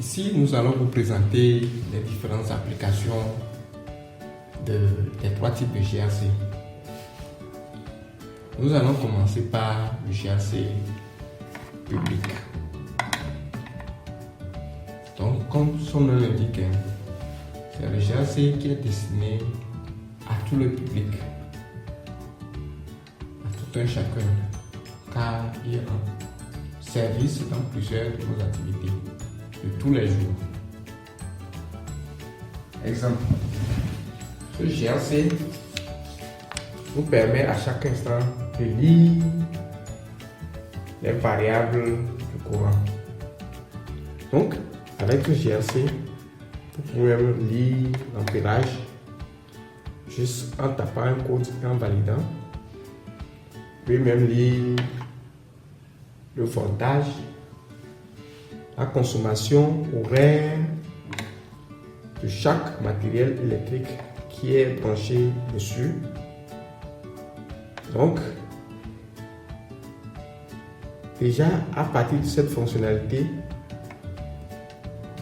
Ici, nous allons vous présenter les différentes applications des trois types de GRC. Nous allons commencer par le GRC public. Donc, comme son nom l'indique, c'est le GRC qui est destiné à tout le public, à tout un chacun, car il rend service dans plusieurs de nos activités de tous les jours. Exemple, ce GRC nous permet à chaque instant de lire les variables du courant. Donc, avec ce GRC, vous pouvez même lire l'ampérage juste en tapant un code et en validant. Vous pouvez même lire le voltage, la consommation horaire de chaque matériel électrique qui est branché dessus. Donc, déjà à partir de cette fonctionnalité,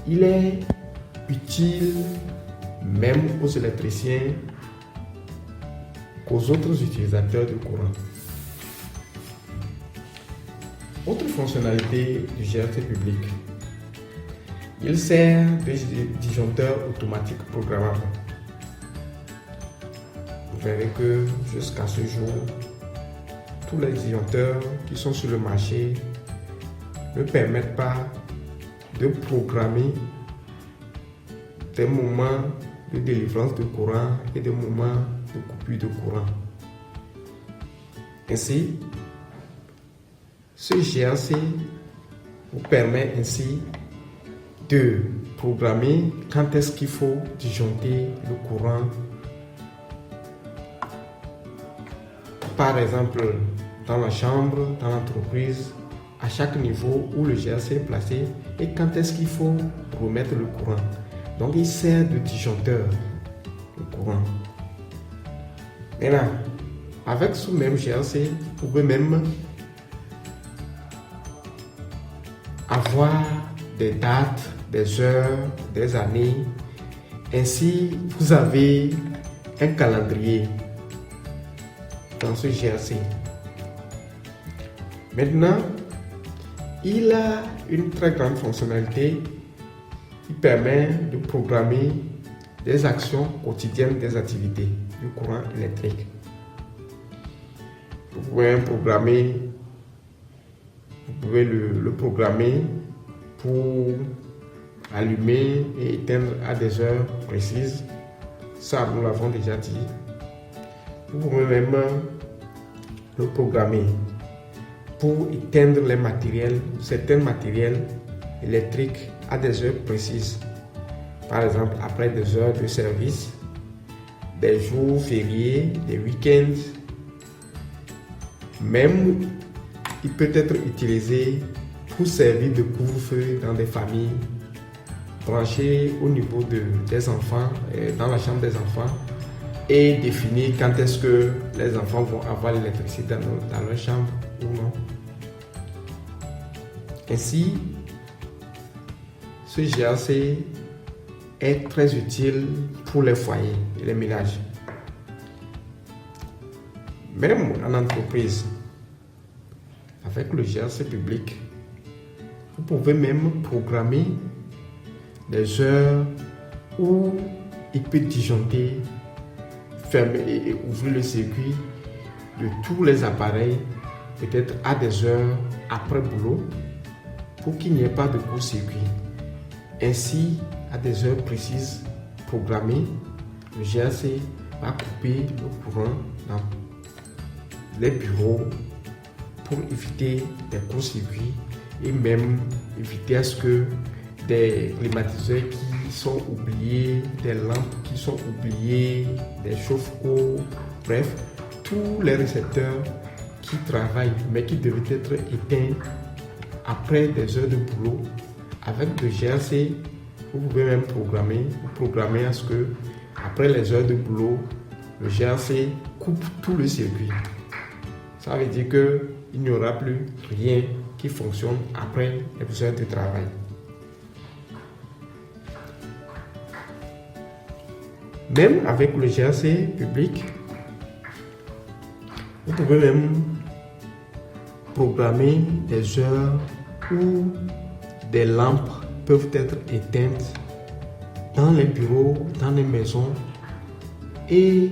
il est utile même aux électriciens qu'aux autres utilisateurs du courant. Autre fonctionnalité du GRC public, il sert de disjoncteur automatique programmable. Vous verrez que jusqu'à ce jour, tous les disjoncteurs qui sont sur le marché ne permettent pas de programmer des moments de délivrance de courant et des moments de coupure de courant. Ainsi, ce GRC vous permet ainsi de programmer quand est-ce qu'il faut disjoncter le courant. Par exemple, dans la chambre, dans l'entreprise, à chaque niveau où le GRC est placé et quand est-ce qu'il faut remettre le courant. Donc, il sert de disjoncteur, le courant. Maintenant, avec ce même GRC, vous pouvez même avoir des dates, des heures, des années. Ainsi, vous avez un calendrier dans ce GRC. Maintenant, il a une très grande fonctionnalité qui permet de programmer des actions quotidiennes des activités du courant électrique. Vous pouvez le programmer pour allumer et éteindre à des heures précises. Ça, nous l'avons déjà dit. Vous pouvez même le programmer pour éteindre certains matériels électriques à des heures précises. Par exemple, après des heures de service, des jours fériés, des week-ends. Même, il peut être utilisé pour servir de couvre-feu dans des familles, branché au niveau des enfants, dans la chambre des enfants, et définir quand est-ce que les enfants vont avoir l'électricité dans leur chambre ou non. Ainsi, ce GRC est très utile pour les foyers et les ménages. Même en entreprise, avec le GRC public, vous pouvez même programmer les heures où il peut disjoncter, fermer et ouvrir le circuit de tous les appareils, peut-être à des heures après boulot, pour qu'il n'y ait pas de court-circuit. Ainsi, à des heures précises programmées, le GRC va couper le courant dans les bureaux pour éviter des court-circuits et même éviter à ce que des climatiseurs qui sont oubliés, des lampes qui sont oubliées, des chauffe-eau, bref, tous les récepteurs qui travaillent mais qui devaient être éteints après des heures de boulot. Avec le GRC, vous pouvez même programmer à ce que après les heures de boulot, le GRC coupe tout le circuit. Ça veut dire qu'il n'y aura plus rien qui fonctionne après les heures de travail. Même avec le GRC public, vous pouvez même programmer des heures où des lampes peuvent être éteintes dans les bureaux, dans les maisons, et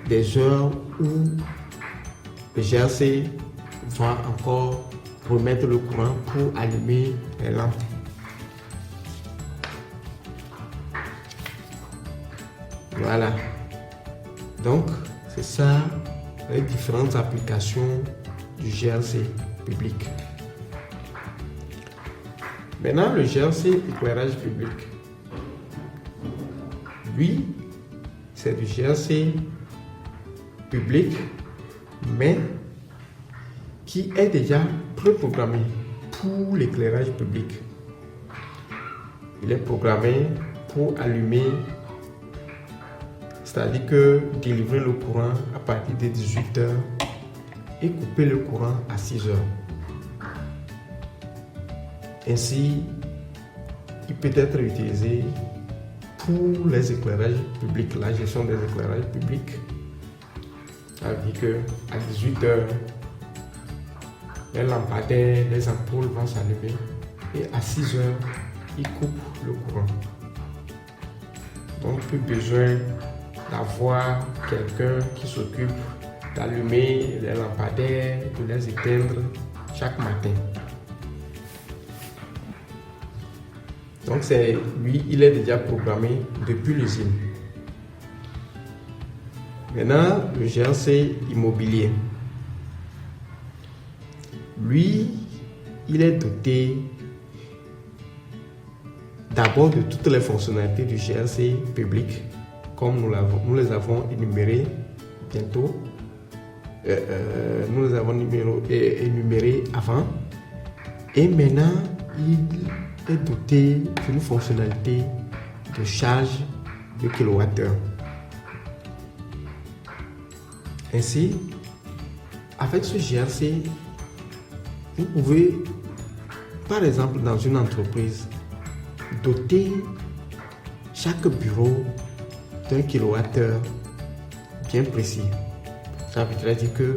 des heures où le GRC va encore remettre le courant pour allumer les lampes. Voilà. Donc, c'est ça les différentes applications du GRC public. Maintenant, le GRC éclairage public. Lui, c'est du GRC public, mais qui est déjà préprogrammé pour l'éclairage public. Il est programmé pour allumer, c'est-à-dire que délivrer le courant à partir de 18 h et couper le courant à 6 h. Ainsi, il peut être utilisé pour les éclairages publics, la gestion des éclairages publics. Ça veut dire qu'à 18 h, les lampadaires, les ampoules vont s'allumer et à 6 h, il coupe le courant. Donc, plus besoin d'avoir quelqu'un qui s'occupe d'allumer les lampadaires, de les éteindre chaque matin. Donc lui, il est déjà programmé depuis l'usine. Maintenant, le GRC immobilier. Lui, il est doté d'abord de toutes les fonctionnalités du GRC public, comme nous les avons énumérées bientôt. Nous les avons énumérées avant. Et maintenant, il est doté d'une fonctionnalité de charge de kilowattheure. Ainsi, avec ce GRC, vous pouvez, par exemple, dans une entreprise, doter chaque bureau d'un kilowattheure bien précis. Ça veut dire que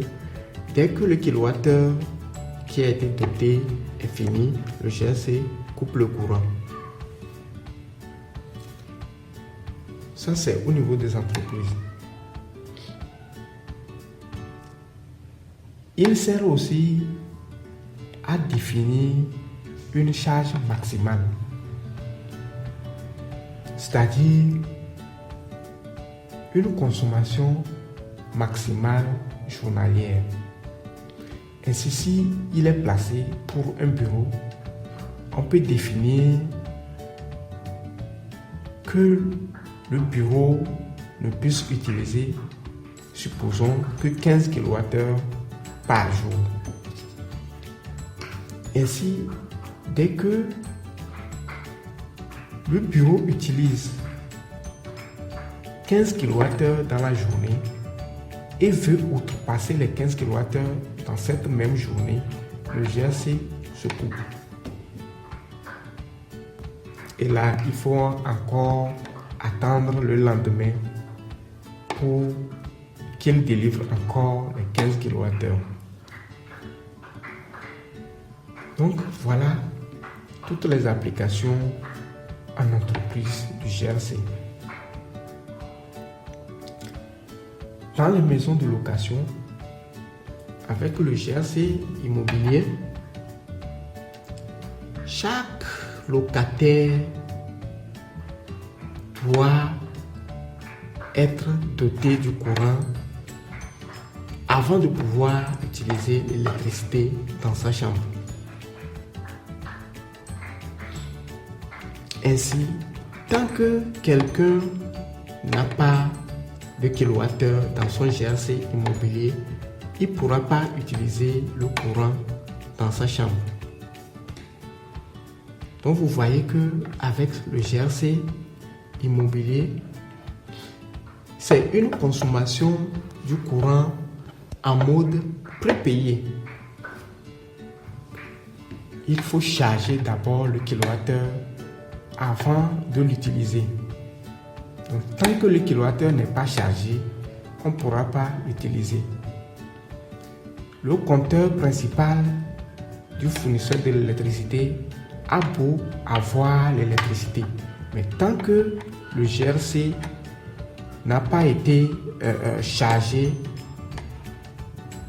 dès que le kilowattheure qui a été doté est fini, le GRC coupe le courant. Ça, c'est au niveau des entreprises. Il sert aussi à définir une charge maximale, c'est-à-dire une consommation maximale journalière. Ainsi, si il est placé pour un bureau, on peut définir que le bureau ne puisse utiliser, supposons, que 15 kWh par jour. Ainsi, dès que le bureau utilise 15 kWh dans la journée et veut outrepasser les 15 kWh dans cette même journée, le GRC se coupe. Et là, il faut encore attendre le lendemain pour qu'il délivre encore les 15 kWh. Donc voilà toutes les applications en entreprise du GRC. Dans les maisons de location, avec le GRC immobilier, chaque locataire doit être doté du courant avant de pouvoir utiliser l'électricité dans sa chambre. Ainsi, tant que quelqu'un n'a pas de kilowattheure dans son GRC immobilier, il ne pourra pas utiliser le courant dans sa chambre. Donc vous voyez que avec le GRC immobilier, c'est une consommation du courant en mode prépayé. Il faut charger d'abord le kilowattheure avant de l'utiliser. Donc, tant que le kilowattheure n'est pas chargé, on ne pourra pas l'utiliser. Le compteur principal du fournisseur de l'électricité a beau avoir l'électricité, mais tant que le GRC n'a pas été chargé,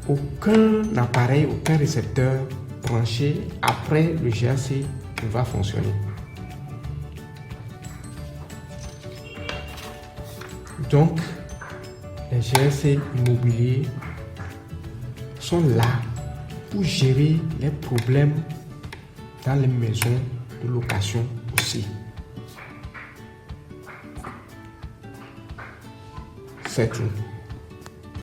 aucun appareil, aucun récepteur branché après le GRC ne va fonctionner. Donc, les GRC immobiliers sont là pour gérer les problèmes dans les maisons de location aussi. C'est tout.